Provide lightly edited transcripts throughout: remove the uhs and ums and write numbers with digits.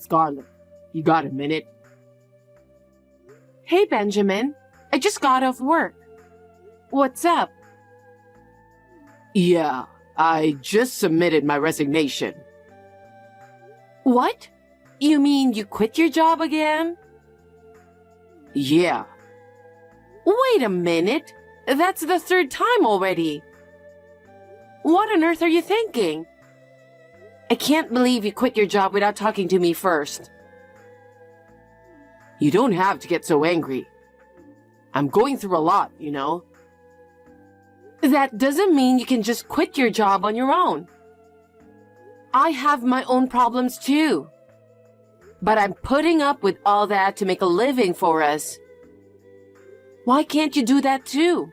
Scarlett, you got a minute? Hey, Benjamin. I just got off work. What's up? Yeah, I just submitted my resignation. What? You mean you quit your job again? Yeah. Wait a minute. That's the third time already. What on earth are you thinking? I can't believe you quit your job without talking to me first. You don't have to get so angry. I'm going through a lot, you know. That doesn't mean you can just quit your job on your own. I have my own problems too. But I'm putting up with all that to make a living for us. Why can't you do that too?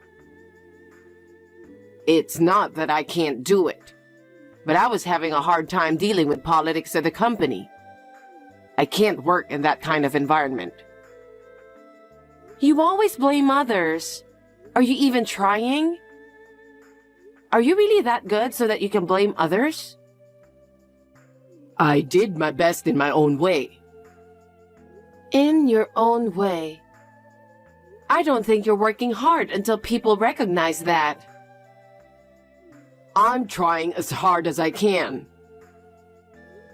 It's not that I can't do it, but I was having a hard time dealing with politics at the company. I can't work in that kind of environment. You always blame others. Are you even trying? Are you really that good so that you can blame others? I did my best in my own way. In your own way. I don't think you're working hard until people recognize that. I'm trying as hard as I can.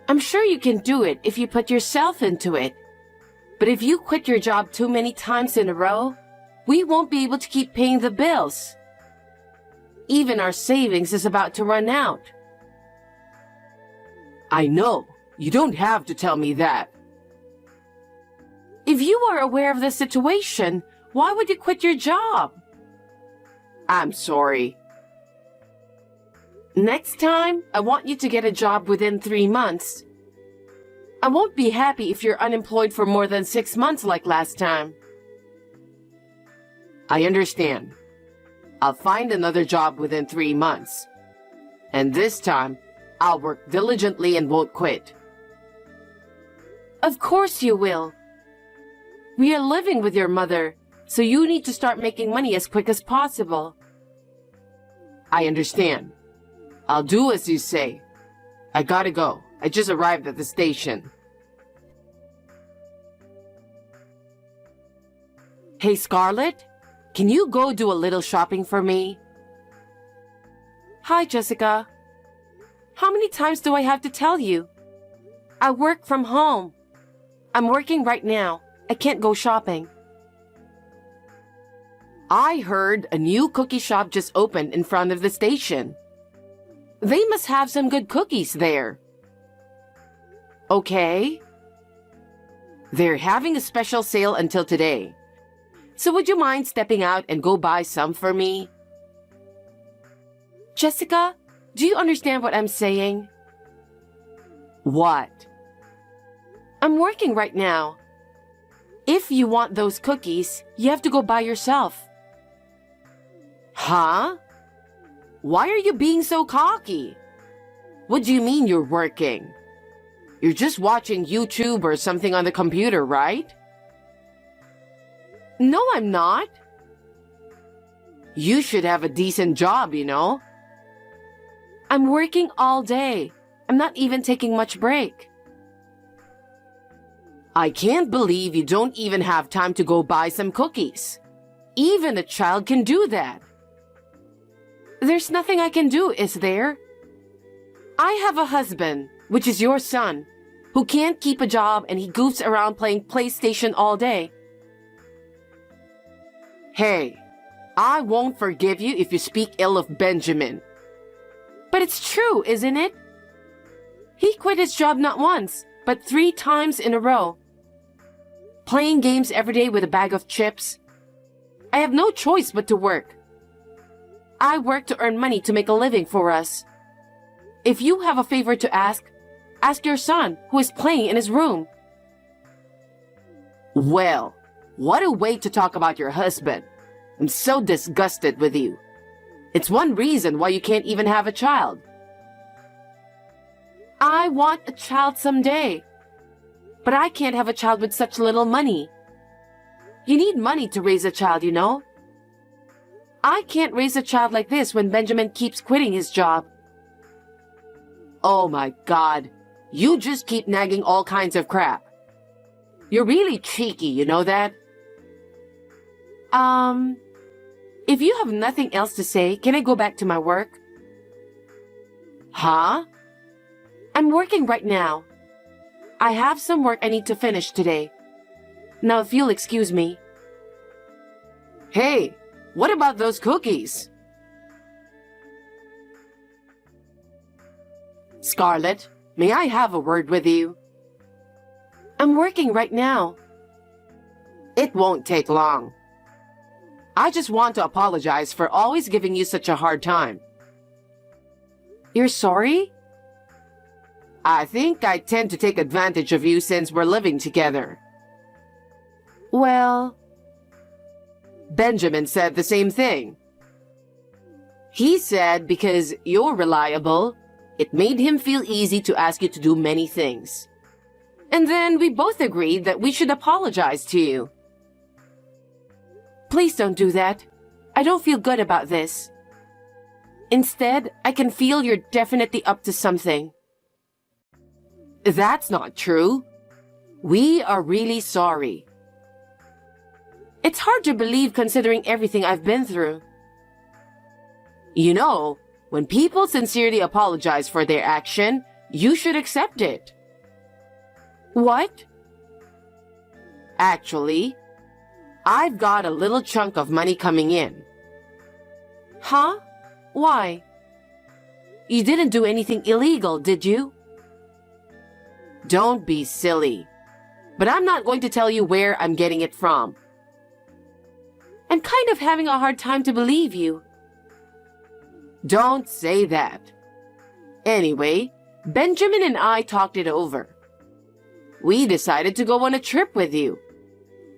I'm sure you can do it if you put yourself into it. But if you quit your job too many times in a row, we won't be able to keep paying the bills. Even our savings is about to run out. I know. You don't have to tell me that. If you are aware of the situation, why would you quit your job? I'm sorry. Next time, I want you to get a job within 3 months. I won't be happy if you're unemployed for more than 6 months like last time. I understand. I'll find another job within 3 months. And this time, I'll work diligently and won't quit. Of course you will. We are living with your mother, so you need to start making money as quick as possible. I understand. I'll do as you say. I gotta go. I just arrived at the station. Hey, Scarlett, can you go do a little shopping for me? Hi, Jessica. How many times do I have to tell you? I work from home. I'm working right now. I can't go shopping. I heard a new cookie shop just opened in front of the station. They must have some good cookies there. Okay. They're having a special sale until today. So would you mind stepping out and go buy some for me? Jessica, do you understand what I'm saying? What? I'm working right now. If you want those cookies, you have to go buy yourself. Huh? Why are you being so cocky? What do you mean you're working? You're just watching YouTube or something on the computer, right? No, I'm not. You should have a decent job, you know? I'm working all day. I'm not even taking much break. I can't believe you don't even have time to go buy some cookies. Even a child can do that. There's nothing I can do, is there? I have a husband, which is your son, who can't keep a job and he goofs around playing PlayStation all day. Hey, I won't forgive you if you speak ill of Benjamin. But it's true, isn't it? He quit his job not once, but 3 times in a row. Playing games every day with a bag of chips. I have no choice but to work. I work to earn money to make a living for us. If you have a favor to ask your son, who is playing in his room. Well, what a way to talk about your husband. I'm so disgusted with you. It's one reason why you can't even have a child. I want a child someday. But I can't have a child with such little money. You need money to raise a child, you know? I can't raise a child like this when Benjamin keeps quitting his job. Oh my God. You just keep nagging all kinds of crap. You're really cheeky, you know that? If you have nothing else to say, can I go back to my work? Huh? I'm working right now. I have some work I need to finish today. Now, if you'll excuse me. Hey, what about those cookies? Scarlett, may I have a word with you? I'm working right now. It won't take long. I just want to apologize for always giving you such a hard time. You're sorry? I think I tend to take advantage of you since we're living together. Well, Benjamin said the same thing. He said because you're reliable, it made him feel easy to ask you to do many things. And then we both agreed that we should apologize to you. please don't do that. I don't feel good about this. Instead, I can feel you're definitely up to something. That's not true. We are really sorry. It's hard to believe considering everything I've been through. You know, when people sincerely apologize for their action, you should accept it. What? Actually, I've got a little chunk of money coming in. Huh? Why? You didn't do anything illegal, did you? Don't be silly. But I'm not going to tell you where I'm getting it from. I'm kind of having a hard time to believe you. Don't say that. Anyway, Benjamin and I talked it over. We decided to go on a trip with you,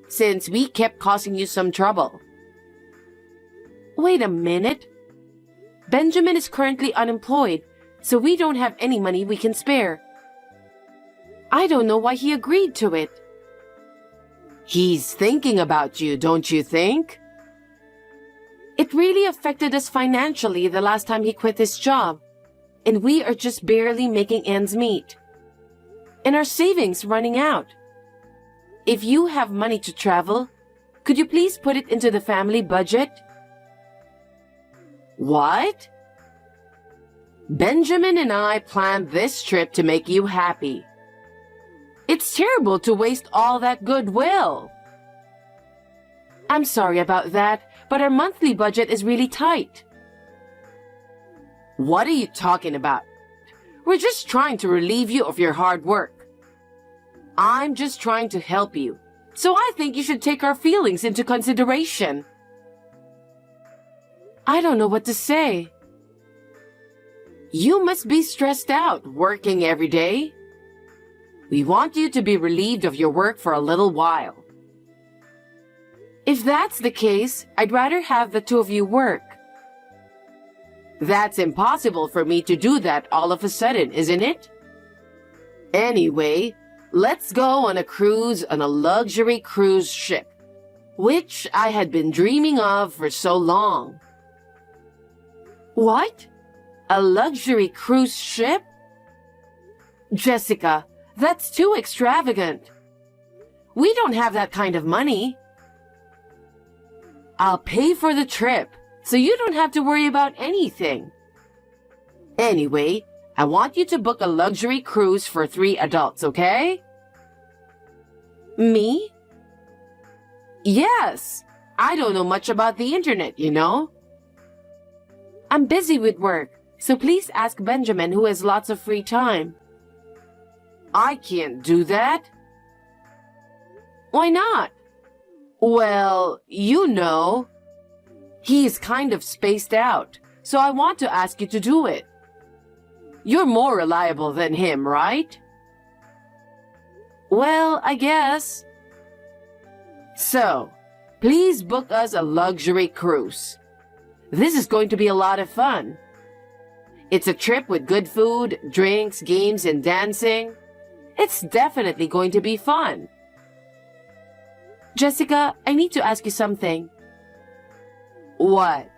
since we kept causing you some trouble. Wait a minute. Benjamin is currently unemployed, so we don't have any money we can spare. I don't know why he agreed to it. He's thinking about you, don't you think? It really affected us financially the last time he quit his job, and we are just barely making ends meet. And our savings running out. If you have money to travel, could you please put it into the family budget? What? Benjamin and I planned this trip to make you happy. It's terrible to waste all that goodwill. I'm sorry about that, but our monthly budget is really tight. What are you talking about? We're just trying to relieve you of your hard work. I'm just trying to help you, so I think you should take our feelings into consideration. I don't know what to say. You must be stressed out working every day. We want you to be relieved of your work for a little while. If that's the case, I'd rather have the two of you work. That's impossible for me to do that all of a sudden, isn't it? Anyway, let's go on a cruise on a luxury cruise ship, which I had been dreaming of for so long. What? A luxury cruise ship? Jessica, that's too extravagant. We don't have that kind of money. I'll pay for the trip, so you don't have to worry about anything. Anyway, I want you to book a luxury cruise for 3 adults, okay? Me? Yes. I don't know much about the internet, you know? I'm busy with work, so please ask Benjamin, who has lots of free time. I can't do that. Why not? Well, you know, he's kind of spaced out, so I want to ask you to do it. You're more reliable than him, right? Well, I guess. So, please book us a luxury cruise. This is going to be a lot of fun. It's a trip with good food, drinks, games, and dancing. It's definitely going to be fun. Jessica, I need to ask you something. What?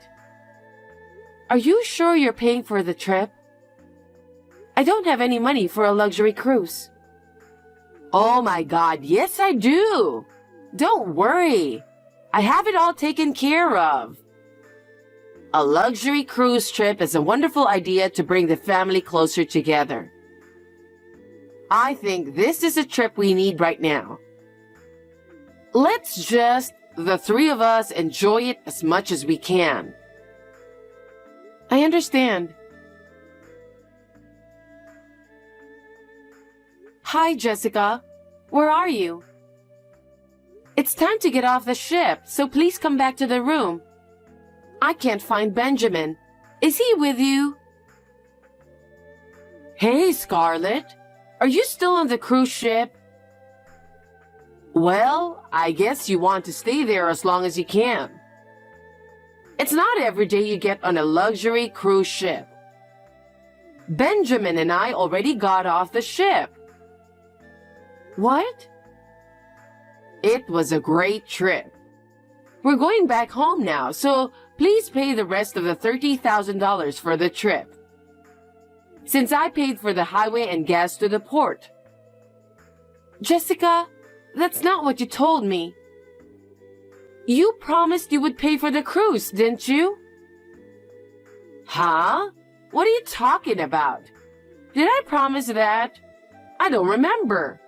Are you sure you're paying for the trip? I don't have any money for a luxury cruise. Oh my God, yes I do. Don't worry. I have it all taken care of. A luxury cruise trip is a wonderful idea to bring the family closer together. I think this is a trip we need right now. Let's just, the three of us, enjoy it as much as we can. I understand. Hi, Jessica. Where are you? It's time to get off the ship, so please come back to the room. I can't find Benjamin. Is he with you? Hey, Scarlett. Are you still on the cruise ship? Well, I guess you want to stay there as long as you can. It's not every day you get on a luxury cruise ship. Benjamin and I already got off the ship. What? It was a great trip. We're going back home now, so please pay the rest of the $30,000 for the trip, since I paid for the highway and gas to the port. Jessica, that's not what you told me. You promised you would pay for the cruise, didn't you? Huh? What are you talking about? Did I promise that? I don't remember.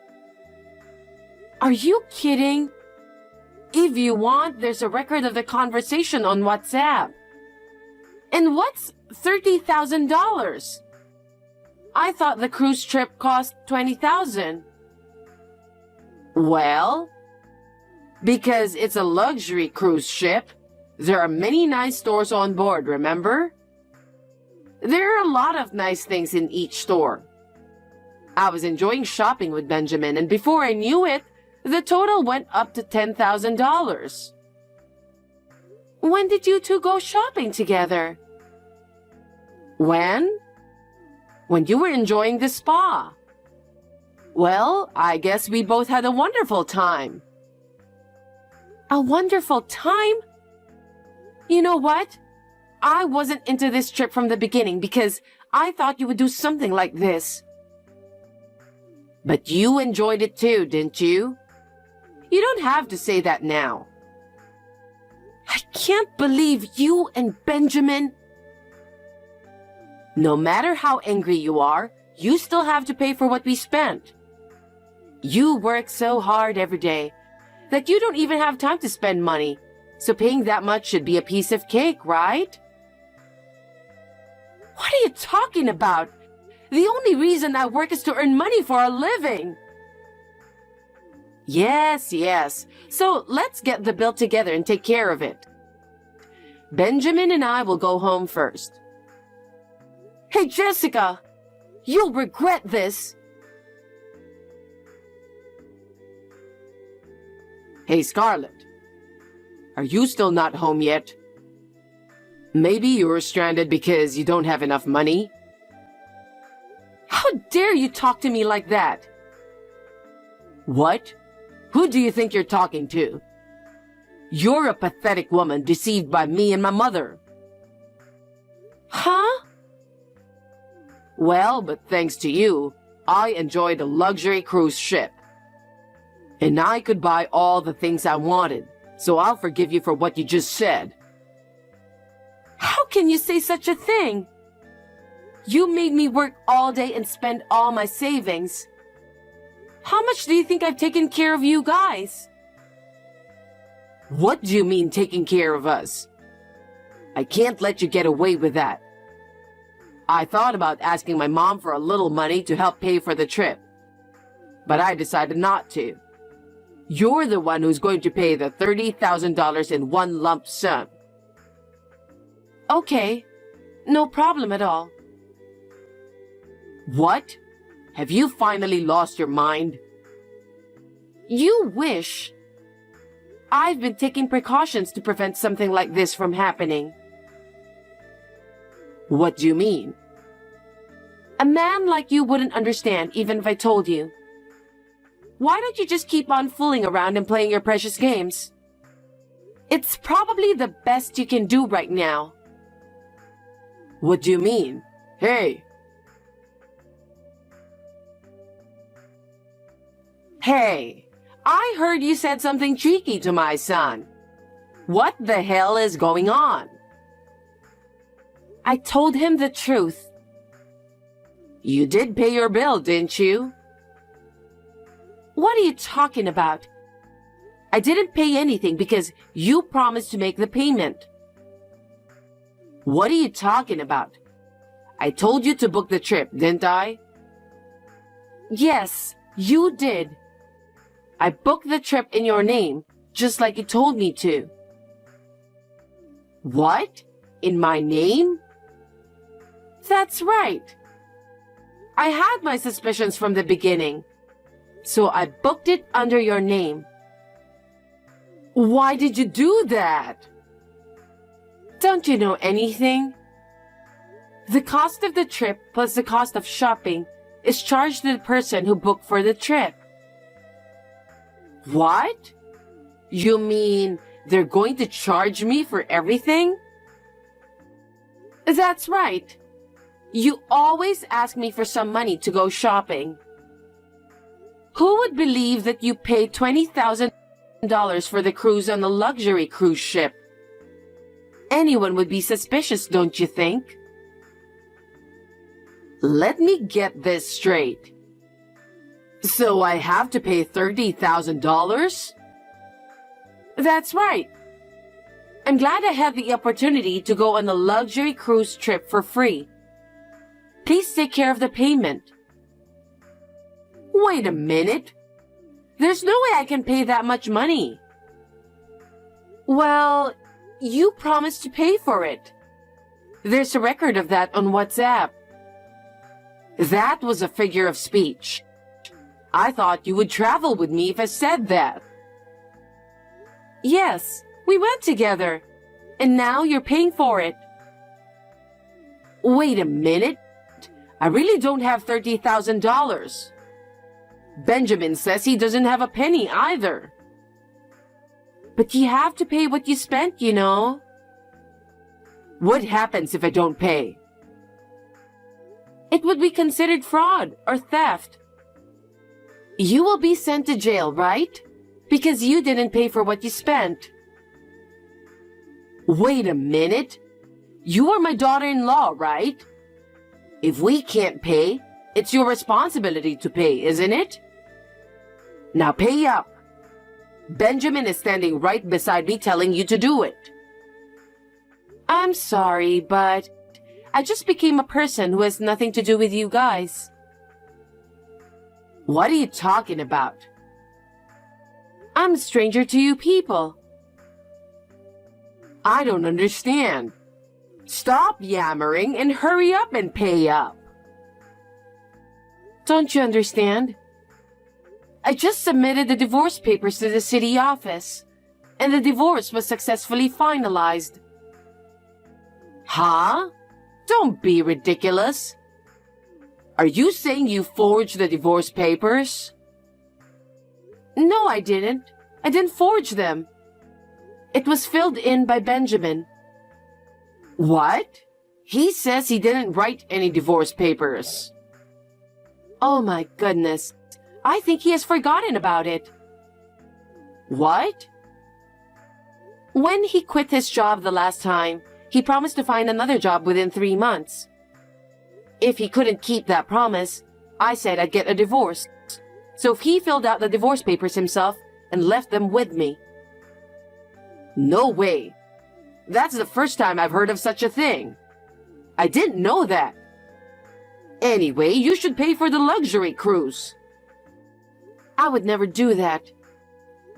Are you kidding? If you want, there's a record of the conversation on WhatsApp. And what's $30,000? I thought the cruise trip cost $20,000. Well, because it's a luxury cruise ship, there are many nice stores on board, remember? There are a lot of nice things in each store. I was enjoying shopping with Benjamin, and before I knew it, the total went up to $10,000. When did you two go shopping together? When? When you were enjoying the spa. Well, I guess we both had a wonderful time. A wonderful time? You know what? I wasn't into this trip from the beginning because I thought you would do something like this. But you enjoyed it too, didn't you? You don't have to say that now. I can't believe you and Benjamin. No matter how angry you are, you still have to pay for what we spent. You work so hard every day that you don't even have time to spend money, so paying that much should be a piece of cake, right? What are you talking about? The only reason I work is to earn money for a living. Yes. So let's get the bill together and take care of it. Benjamin and I will go home first. Hey, Jessica, you'll regret this. Hey, Scarlett, are you still not home yet? Maybe you were stranded because you don't have enough money? How dare you talk to me like that? What? Who do you think you're talking to? You're a pathetic woman deceived by me and my mother. Huh? Well, but thanks to you, I enjoyed a luxury cruise ship. And I could buy all the things I wanted, so I'll forgive you for what you just said. How can you say such a thing? You made me work all day and spend all my savings. How much do you think I've taken care of you guys? What do you mean taking care of us? I can't let you get away with that. I thought about asking my mom for a little money to help pay for the trip, but I decided not to. You're the one who's going to pay the $30,000 in one lump sum. Okay, no problem at all. What? Have you finally lost your mind? You wish. I've been taking precautions to prevent something like this from happening. What do you mean? A man like you wouldn't understand even if I told you. Why don't you just keep on fooling around and playing your precious games? It's probably the best you can do right now. What do you mean? Hey! Hey, I heard you said something cheeky to my son. What the hell is going on? I told him the truth. You did pay your bill, didn't you? What are you talking about? I didn't pay anything because you promised to make the payment. What are you talking about? I told you to book the trip, didn't I? Yes, you did. I booked the trip in your name, just like you told me to. What? In my name? That's right. I had my suspicions from the beginning, so I booked it under your name. Why did you do that? Don't you know anything? The cost of the trip plus the cost of shopping is charged to the person who booked for the trip. What? You mean they're going to charge me for everything? That's right. You always ask me for some money to go shopping. Who would believe that you paid $20,000 for the cruise on a luxury cruise ship? Anyone would be suspicious, don't you think? Let me get this straight. So I have to pay $30,000? That's right. I'm glad I had the opportunity to go on a luxury cruise trip for free. Please take care of the payment. Wait a minute. There's no way I can pay that much money. Well, you promised to pay for it. There's a record of that on WhatsApp. That was a figure of speech. I thought you would travel with me if I said that. Yes, we went together. And now you're paying for it. Wait a minute. I really don't have $30,000. Benjamin says he doesn't have a penny either. But you have to pay what you spent, you know. What happens if I don't pay? It would be considered fraud or theft. You will be sent to jail, right? Because you didn't pay for what you spent. Wait a minute. You are my daughter-in-law, right? If we can't pay, it's your responsibility to pay, isn't it? Now pay up. Benjamin is standing right beside me telling you to do it. I'm sorry, but I just became a person who has nothing to do with you guys. What are you talking about? I'm a stranger to you people. I don't understand. Stop yammering and hurry up and pay up. Don't you understand? I just submitted the divorce papers to the city office, and the divorce was successfully finalized. Huh? Don't be ridiculous. Are you saying you forged the divorce papers? No, I didn't. I didn't forge them. It was filled in by Benjamin. What? He says he didn't write any divorce papers. Oh my goodness. I think he has forgotten about it. What? When he quit his job the last time, he promised to find another job within 3 months. If he couldn't keep that promise, I said I'd get a divorce. So he filled out the divorce papers himself and left them with me. No way. That's the first time I've heard of such a thing. I didn't know that. Anyway, you should pay for the luxury cruise. I would never do that.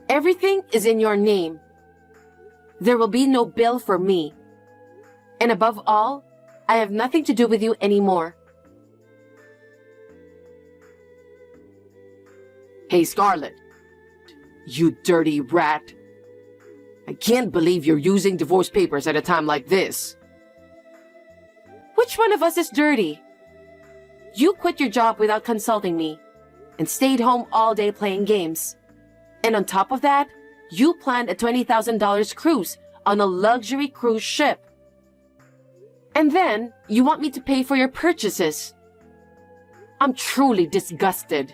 Everything is in your name. There will be no bill for me. And above all, I have nothing to do with you anymore. Hey, Scarlett. You dirty rat. I can't believe you're using divorce papers at a time like this. Which one of us is dirty? You quit your job without consulting me and stayed home all day playing games. And on top of that, you planned a $20,000 cruise on a luxury cruise ship. And then you want me to pay for your purchases. I'm truly disgusted.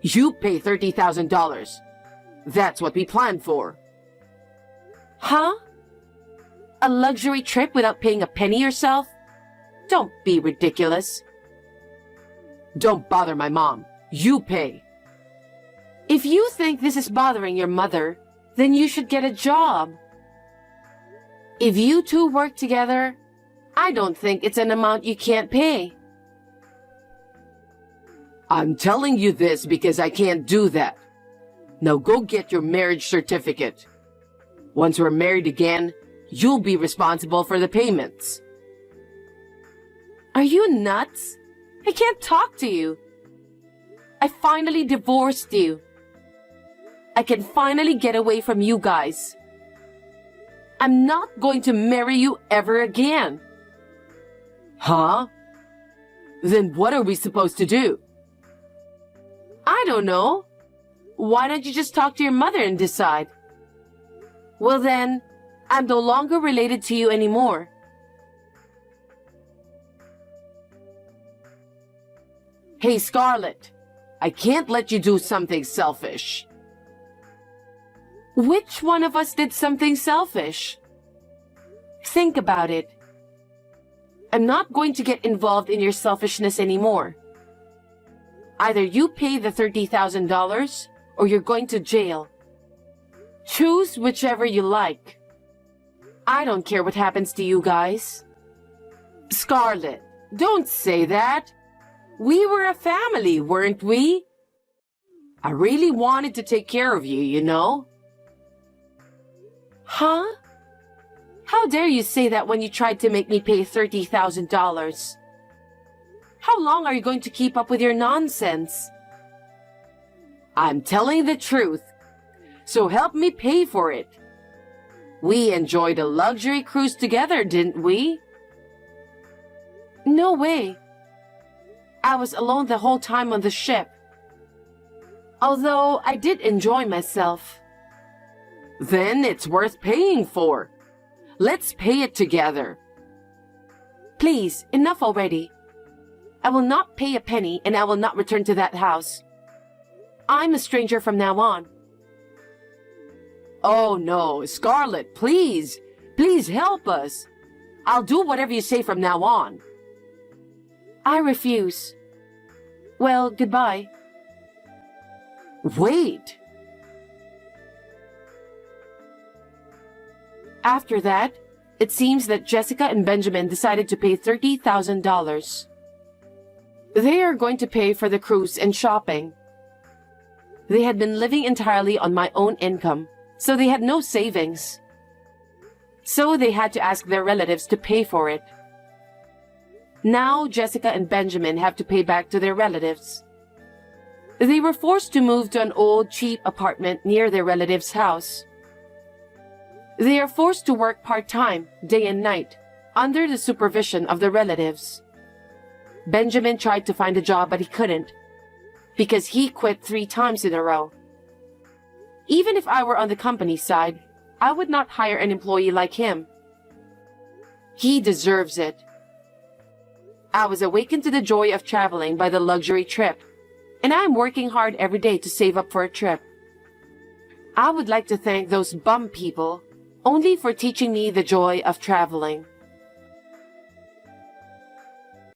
You pay $30,000. That's what we planned for. Huh? A luxury trip without paying a penny yourself? Don't be ridiculous. Don't bother my mom. You pay. If you think this is bothering your mother, then you should get a job. If you two work together, I don't think it's an amount you can't pay. I'm telling you this because I can't do that. Now go get your marriage certificate. Once we're married again, you'll be responsible for the payments. Are you nuts? I can't talk to you. I finally divorced you. I can finally get away from you guys. I'm not going to marry you ever again. Huh? Then what are we supposed to do? I don't know. Why don't you just talk to your mother and decide? Well then, I'm no longer related to you anymore. Hey, Scarlett, I can't let you do something selfish. Which one of us did something selfish? Think about it. I'm not going to get involved in your selfishness anymore. Either you pay the $30,000 or you're going to jail. Choose whichever you like. I don't care what happens to you guys. Scarlett, don't say that. We were a family, weren't we? I really wanted to take care of you, you know? Huh? How dare you say that when you tried to make me pay $30,000? How long are you going to keep up with your nonsense? I'm telling the truth, so help me pay for it. We enjoyed a luxury cruise together, didn't we? No way. I was alone the whole time on the ship. Although I did enjoy myself. Then it's worth paying for. Let's pay it together. Please, enough already. I will not pay a penny and I will not return to that house. I'm a stranger from now on. Oh no, Scarlett, please. Please help us. I'll do whatever you say from now on. I refuse. Well, goodbye. Wait. After that, it seems that Jessica and Benjamin decided to pay $30,000. They are going to pay for the cruise and shopping. They had been living entirely on my own income, so they had no savings. So they had to ask their relatives to pay for it. Now Jessica and Benjamin have to pay back to their relatives. They were forced to move to an old, cheap apartment near their relative's house. They are forced to work part-time, day and night, under the supervision of the relatives. Benjamin tried to find a job, but he couldn't, because he quit 3 times in a row. Even if I were on the company side, I would not hire an employee like him. He deserves it. I was awakened to the joy of traveling by the luxury trip, and I am working hard every day to save up for a trip. I would like to thank those bum people only for teaching me the joy of traveling.